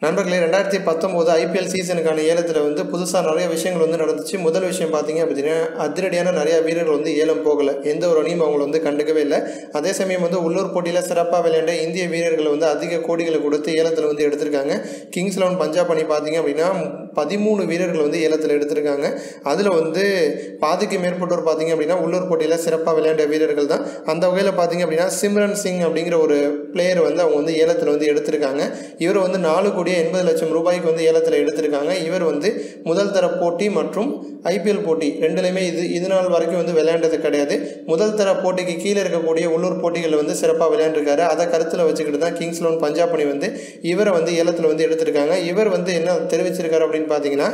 நண்பர்களே 2019 ஐபிஎல் சீசனுக்கான ஏலத்தில் வந்து புதுசாக நிறைய விஷயங்கள் வந்து நடந்துச்சு. முதல் விஷயம் பார்த்தீங்க அப்படின்னா, அதிரடியான நிறையா வீரர்கள் வந்து ஏலம் போகலை. எந்த ஒரு அணியும் அவங்களை வந்து கண்டுக்கவே இல்லை. அதே சமயம் வந்து உள்ளூர் போட்டியில் சிறப்பாக விளையாண்ட இந்திய வீரர்களை வந்து அதிக கோடிகளை கொடுத்து ஏலத்தில் வந்து எடுத்திருக்காங்க. கிங்ஸ் 11 பஞ்சாப் அணி பார்த்தீங்க அப்படின்னா 13 வீரர்கள் வந்து ஏலத்தில் எடுத்திருக்காங்க. அதில் வந்து பாதிக்கு மேற்பட்டோர் பார்த்தீங்க அப்படின்னா உள்ளூர் போட்டியில் சிறப்பாக விளையாண்ட வீரர்கள் தான். அந்த வகையில் பார்த்தீங்க அப்படின்னா சிம்ரன் சிங் அப்படிங்கிற ஒரு பிளேயர் வந்து அவங்க வந்து ஏலத்தில் வந்து எடுத்திருக்காங்க. இவர் வந்து 4,80 லட்சம் ரூபாய்க்கு வந்து ஏலத்தில் எடுத்திருக்காங்க. இவர் வந்து முதல் தர போட்டி மற்றும் ஐபிஎல் போட்டி ரெண்டுலையுமே இது நாள் வரைக்கும் வந்து விளையாண்டது கிடையாது. முதல் தர போட்டிக்கு கீழே இருக்கக்கூடிய உள்ளூர் போட்டிகளில் வந்து சிறப்பாக விளையாண்டுருக்காரு. அதை கருத்தில் வச்சுக்கிட்டு தான் கிங்ஸ் 11 பஞ்சாப் அணி வந்து இவரை வந்து ஏலத்தில் வந்து எடுத்திருக்காங்க. இவர் வந்து என்ன தெரிவிச்சிருக்காரு அப்படின்னு பார்த்தீங்கன்னா,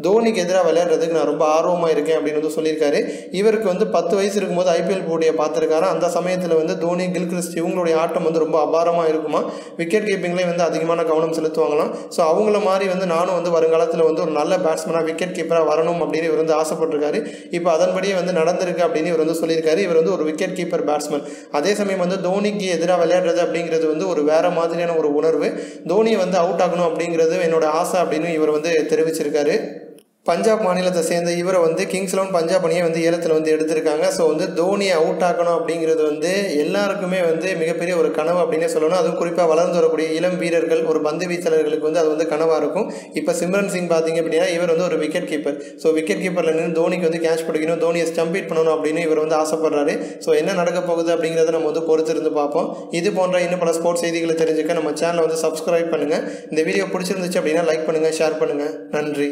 தோனிக்கு எதிராக விளையாடுறதுக்கு நான் ரொம்ப ஆர்வமாக இருக்கேன் அப்படின்னு வந்து சொல்லியிருக்காரு. இவருக்கு வந்து 10 வயசு இருக்கும்போது ஐபிஎல் போட்டியை பார்த்துருக்காரு. அந்த சமயத்தில் வந்து தோனி, கில்கிறிஸ்ட் இவங்களுடைய ஆட்டம் வந்து ரொம்ப அபாரமாக இருக்குமா. விக்கெட் கீப்பிங்லேயே வந்து அதிகமான கவனம் செலுத்துவாங்களாம். ஸோ அவங்கள மாதிரி வந்து நானும் வந்து வருங்காலத்தில் வந்து ஒரு நல்ல பேட்ஸ்மேனாக விக்கெட் கீப்பராக வரணும் அப்படின்னு இவர் வந்து ஆசைப்பட்டிருக்காரு. இப்போ அதன்படியே வந்து நடந்திருக்கு அப்படின்னு இவர் வந்து சொல்லியிருக்காரு. இவர் வந்து ஒரு விக்கெட் கீப்பர் பேட்ஸ்மேன். அதே சமயம் வந்து தோனிக்கு எதிராக விளையாடுறது அப்படிங்கிறது வந்து ஒரு வேறு மாதிரியான ஒரு உணர்வு. தோனியை வந்து அவுட் ஆகணும் அப்படிங்கிறது என்னோட ஆசை அப்படின்னு இவர் வந்து தெரிவிச்சிருக்காரு. பஞ்சாப் மாநிலத்தை சேர்ந்த இவரை வந்து கிங்ஸ் 11 பஞ்சாப் அணியை வந்து ஏலத்தில் வந்து எடுத்திருக்காங்க. ஸோ வந்து தோனியை அவுட் ஆக்கணும் அப்படிங்கிறது வந்து எல்லாருக்குமே வந்து மிகப்பெரிய ஒரு கனவு அப்படின்னே சொல்லணும். அதுவும் குறிப்பாக வளர்ந்து வரக்கூடிய இளம் வீரர்கள், ஒரு பந்து வீச்சாளர்களுக்கு வந்து அது வந்து கனவாக இருக்கும். இப்போ சிம்ரன் சிங் பார்த்தீங்க அப்படின்னா இவர் வந்து ஒரு விக்கெட் கீப்பர். ஸோ விக்கெட் கீப்பரில் நின்று தோனிக்கு வந்து கேட்ச் பிடிக்கணும், தோனியை ஸ்டம்பீட் பண்ணணும் அப்படின்னு இவர் வந்து ஆசைப்படுறாரு. ஸோ என்ன நடக்க போகுது அப்படிங்கிறத நம்ம வந்து பொறுத்திருந்து பார்ப்போம். இது போன்ற இன்னும் பல ஸ்போர்ட்ஸ் செய்திகளை தெரிஞ்சுக்க நம்ம சேனலை வந்து சப்ஸ்கிரைப் பண்ணுங்கள். இந்த வீடியோ பிடிச்சிருந்துச்சு அப்படின்னா லைக் பண்ணுங்கள், ஷேர் பண்ணுங்கள். நன்றி.